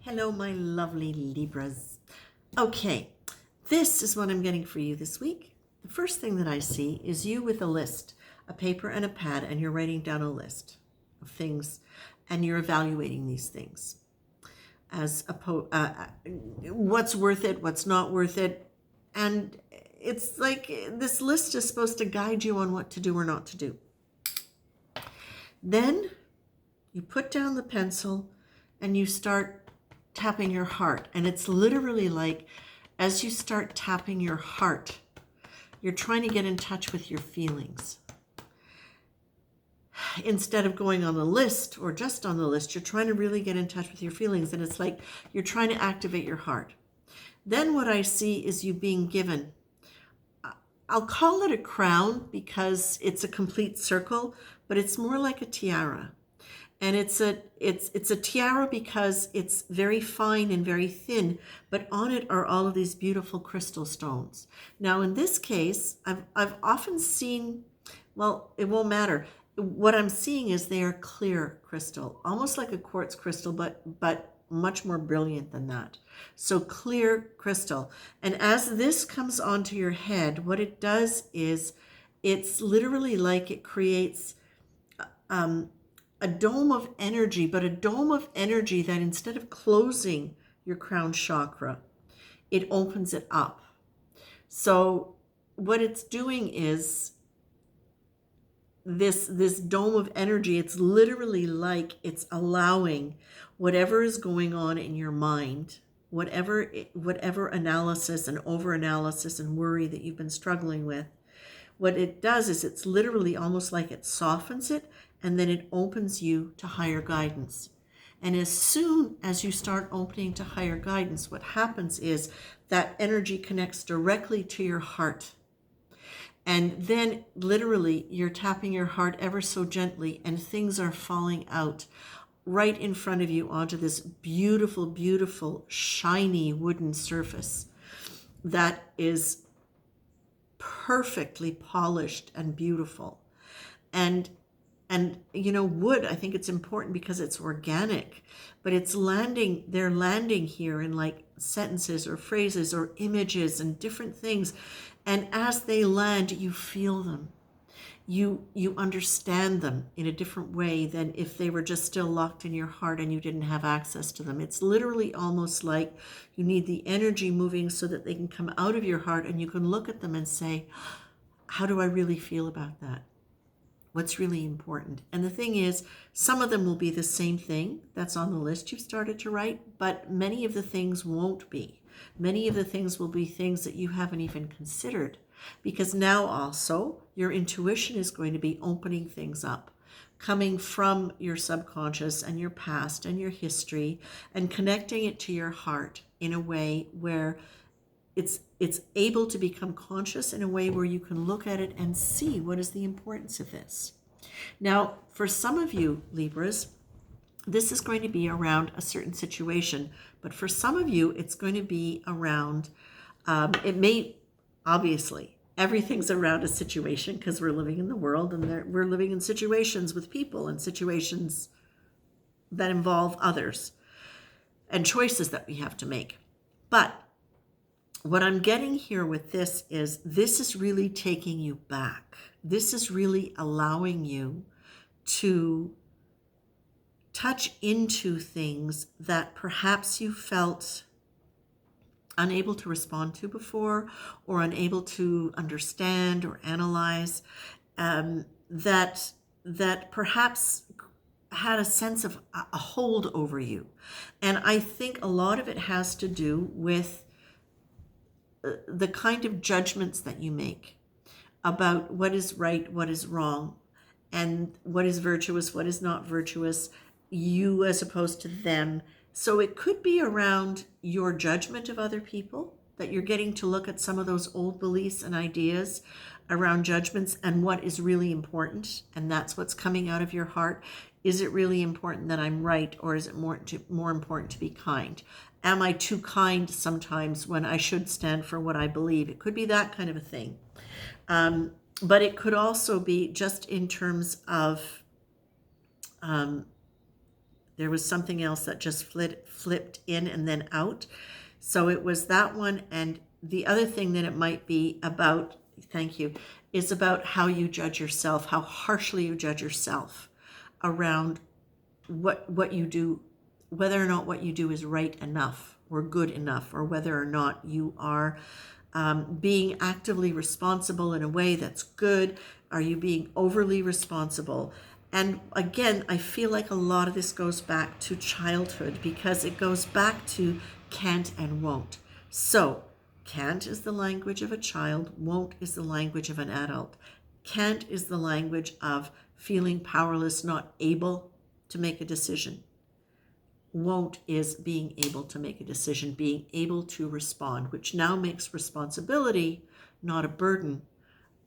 Hello, my lovely Libras. Okay, this is what I'm getting for you this week. The first thing that I see is you with a list, a paper and a pad, and you're writing down a list of things and you're evaluating these things as what's worth it, what's not worth it. And it's like this list is supposed to guide you on what to do or not to do. Then you put down the pencil and you start tapping your heart. And it's literally like as you start tapping your heart, you're trying to get in touch with your feelings. Instead of going on the list or just on the list, you're trying to really get in touch with your feelings. And it's like you're trying to activate your heart. Then what I see is you being given, I'll call it a crown because it's a complete circle, but it's more like a tiara. And it's a tiara because it's very fine and very thin, but on it are all of these beautiful crystal stones. Now in this case, I've often seen, well, it won't matter. What I'm seeing is they are clear crystal, almost like a quartz crystal, but much more brilliant than that. So clear crystal. And as this comes onto your head, what it does is it's literally like it creates a dome of energy, but a dome of energy that instead of closing your crown chakra, it opens it up. So what it's doing is this dome of energy, it's literally like it's allowing whatever is going on in your mind, whatever analysis and over-analysis and worry that you've been struggling with, what it does is it's literally almost like it softens it and then it opens you to higher guidance. And as soon as you start opening to higher guidance, what happens is that energy connects directly to your heart. And then literally you're tapping your heart ever so gently and things are falling out right in front of you onto this beautiful, beautiful, shiny wooden surface that is perfectly polished and beautiful. And wood, I think it's important because it's organic, but they're landing here in like sentences or phrases or images and different things. And as they land, you feel them. You understand them in a different way than if they were just still locked in your heart and you didn't have access to them. It's literally almost like you need the energy moving so that they can come out of your heart and you can look at them and say, how do I really feel about that? What's really important? And the thing is, some of them will be the same thing that's on the list you've started to write, but many of the things won't be. Many of the things will be things that you haven't even considered, because now also your intuition is going to be opening things up, coming from your subconscious and your past and your history and connecting it to your heart in a way where it's able to become conscious in a way where you can look at it and see what is the importance of this. Now, for some of you, Libras, this is going to be around a certain situation, but for some of you, it's going to be around, obviously, everything's around a situation because we're living in the world and we're living in situations with people and situations that involve others and choices that we have to make. But what I'm getting here with this is really taking you back. This is really allowing you to touch into things that perhaps you felt unable to respond to before or unable to understand or analyze, that perhaps had a sense of a hold over you. And I think a lot of it has to do with the kind of judgments that you make about what is right, what is wrong, and what is virtuous, what is not virtuous, you as opposed to them. So it could be around your judgment of other people, that you're getting to look at some of those old beliefs and ideas around judgments and what is really important, and that's what's coming out of your heart. Is it really important that I'm right, or is it more important to be kind? Am I too kind sometimes when I should stand for what I believe? It could be that kind of a thing. But it could also be just in terms of There was something else that just flipped in and then out. So it was that one. And the other thing that it might be about, thank you, is about how you judge yourself, how harshly you judge yourself around what you do, whether or not what you do is right enough or good enough, or whether or not you are being actively responsible in a way that's good. Are you being overly responsible? And again, I feel like a lot of this goes back to childhood, because it goes back to can't and won't. So can't is the language of a child, won't is the language of an adult. Can't is the language of feeling powerless, not able to make a decision. Won't is being able to make a decision, being able to respond, which now makes responsibility not a burden,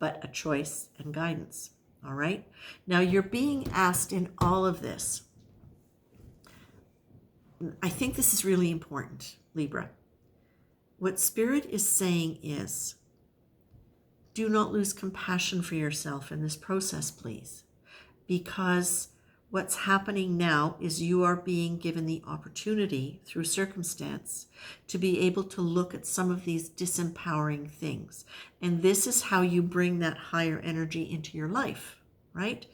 but a choice and guidance. All right? Now you're being asked in all of this. I think this is really important, Libra. What Spirit is saying is, do not lose compassion for yourself in this process, please. Because what's happening now is you are being given the opportunity through circumstance to be able to look at some of these disempowering things. And this is how you bring that higher energy into your life, right?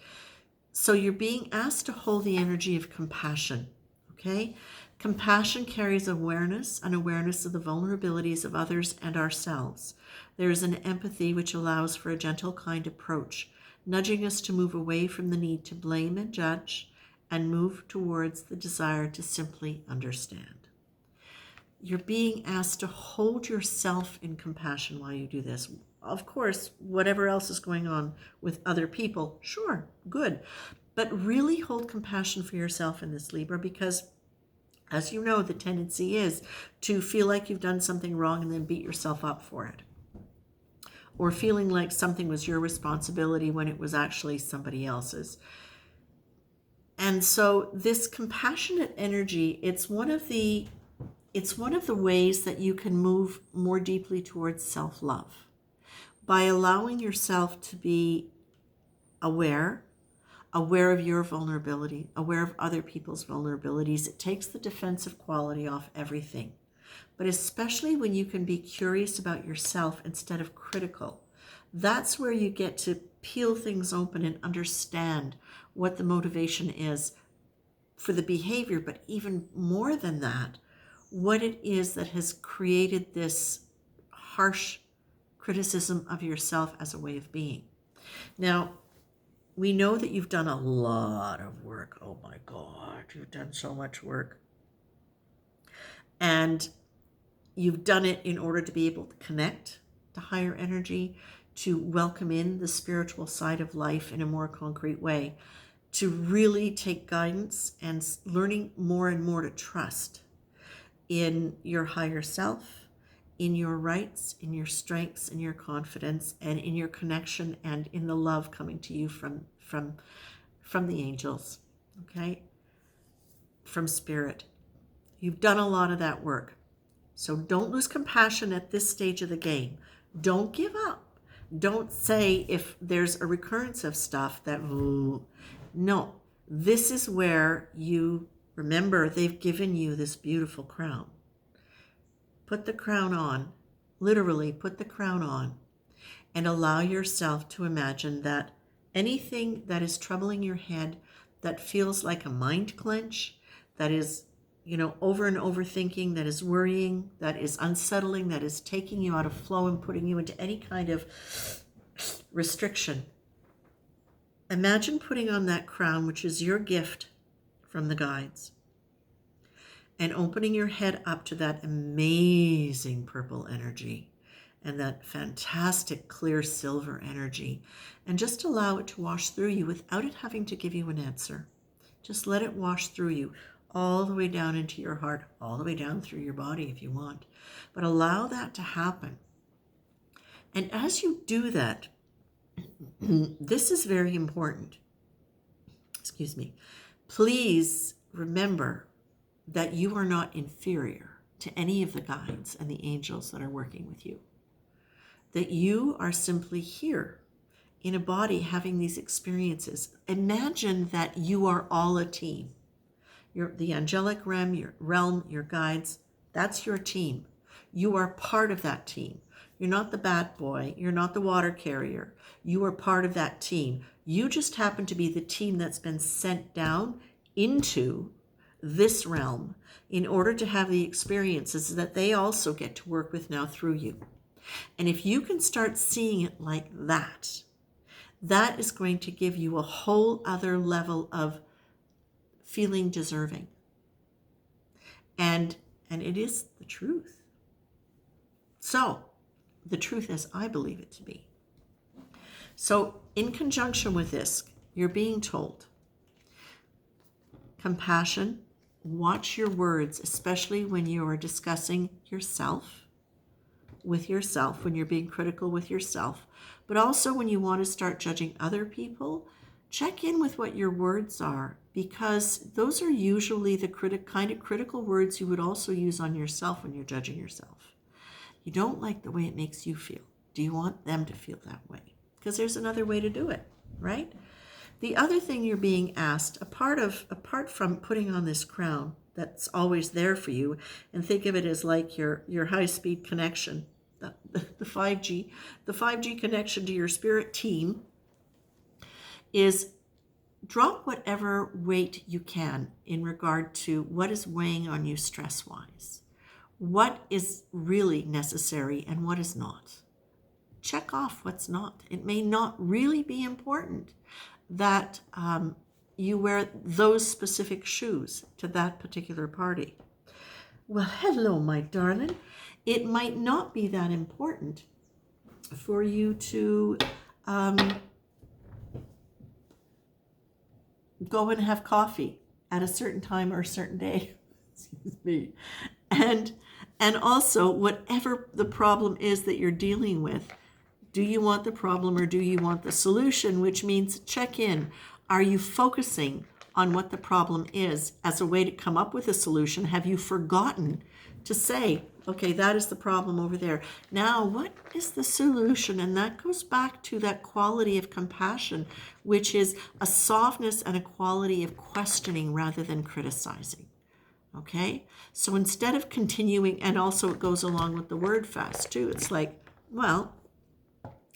So you're being asked to hold the energy of compassion, okay? Compassion carries awareness, an awareness of the vulnerabilities of others and ourselves. There is an empathy which allows for a gentle, kind approach, nudging us to move away from the need to blame and judge and move towards the desire to simply understand. You're being asked to hold yourself in compassion while you do this. Of course, whatever else is going on with other people, sure, good. But really hold compassion for yourself in this, Libra, because as you know, the tendency is to feel like you've done something wrong and then beat yourself up for it. Or feeling like something was your responsibility when it was actually somebody else's. And so this compassionate energy, it's one of the ways that you can move more deeply towards self-love. By allowing yourself to be aware of your vulnerability, aware of other people's vulnerabilities. It takes the defensive quality off everything. But especially when you can be curious about yourself instead of critical, that's where you get to peel things open and understand what the motivation is for the behavior, but even more than that, what it is that has created this harsh criticism of yourself as a way of being. Now, we know that you've done a lot of work. Oh my God, you've done so much work. And you've done it in order to be able to connect to higher energy, to welcome in the spiritual side of life in a more concrete way, to really take guidance and learning more and more to trust in your higher self, in your rights, in your strengths, in your confidence, and in your connection, and in the love coming to you from the angels, okay? From Spirit. You've done a lot of that work. So don't lose compassion at this stage of the game. Don't give up. Don't say if there's a recurrence of stuff that, ooh, no. This is where you remember they've given you this beautiful crown. Put the crown on, literally put the crown on, and allow yourself to imagine that anything that is troubling your head, that feels like a mind clench, that is, over and over thinking, that is worrying, that is unsettling, that is taking you out of flow and putting you into any kind of restriction. Imagine putting on that crown, which is your gift from the guides, and opening your head up to that amazing purple energy and that fantastic clear silver energy, and just allow it to wash through you without it having to give you an answer. Just let it wash through you all the way down into your heart, all the way down through your body if you want. But allow that to happen. And as you do that, this is very important. Excuse me. Please remember that you are not inferior to any of the guides and the angels that are working with you. That you are simply here in a body having these experiences. Imagine that you are all a team. the angelic realm, your guides, that's your team. You are part of that team. You're not the bad boy. You're not the water carrier. You are part of that team. You just happen to be the team that's been sent down into this realm in order to have the experiences that they also get to work with now through you. And if you can start seeing it like that, that is going to give you a whole other level of feeling deserving. And it is the truth. So, the truth as I believe it to be. So, in conjunction with this, you're being told compassion, watch your words, especially when you are discussing yourself, with yourself, when you're being critical with yourself, but also when you want to start judging other people, check in with what your words are, because those are usually the kind of critical words you would also use on yourself when you're judging yourself. You don't like the way it makes you feel. Do you want them to feel that way? Because there's another way to do it, right? The other thing you're being asked, apart from putting on this crown that's always there for you, and think of it as like your high-speed connection, the 5G connection to your spirit team, is drop whatever weight you can in regard to what is weighing on you stress-wise. What is really necessary and what is not. Check off what's not. It may not really be important that you wear those specific shoes to that particular party. Well, hello, my darling. It might not be that important for you to go and have coffee at a certain time or a certain day. Excuse me. And also, whatever the problem is that you're dealing with, do you want the problem or do you want the solution? Which means check in. Are you focusing on what the problem is as a way to come up with a solution? Have you forgotten to say, okay, that is the problem over there. Now, what is the solution? And that goes back to that quality of compassion, which is a softness and a quality of questioning rather than criticizing. Okay? So instead of continuing, and also it goes along with the word fast too. It's like, well,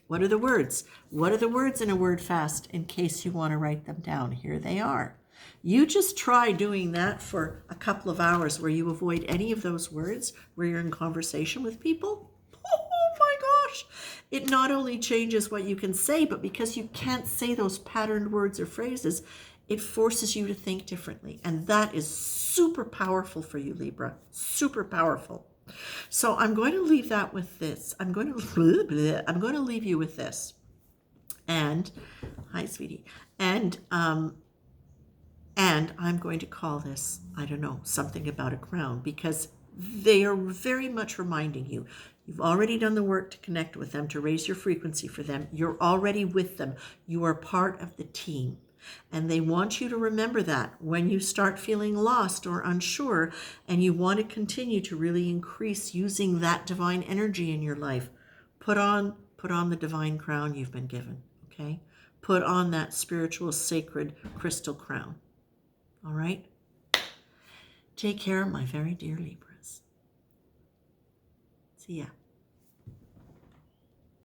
what are the words? What are the words in a word fast in case you want to write them down? Here they are. You just try doing that for a couple of hours where you avoid any of those words where you're in conversation with people. Oh my gosh. It not only changes what you can say, but because you can't say those patterned words or phrases, it forces you to think differently. And that is super powerful for you, Libra. Super powerful. So I'm going to leave that with this. I'm going to leave you with this. And hi, sweetie. And I'm going to call this, I don't know, something about a crown, because they are very much reminding you. You've already done the work to connect with them, to raise your frequency for them. You're already with them. You are part of the team. And they want you to remember that when you start feeling lost or unsure and you want to continue to really increase using that divine energy in your life, put on the divine crown you've been given, okay? Put on that spiritual sacred crystal crown. All right? Take care, my very dear Libras. See ya.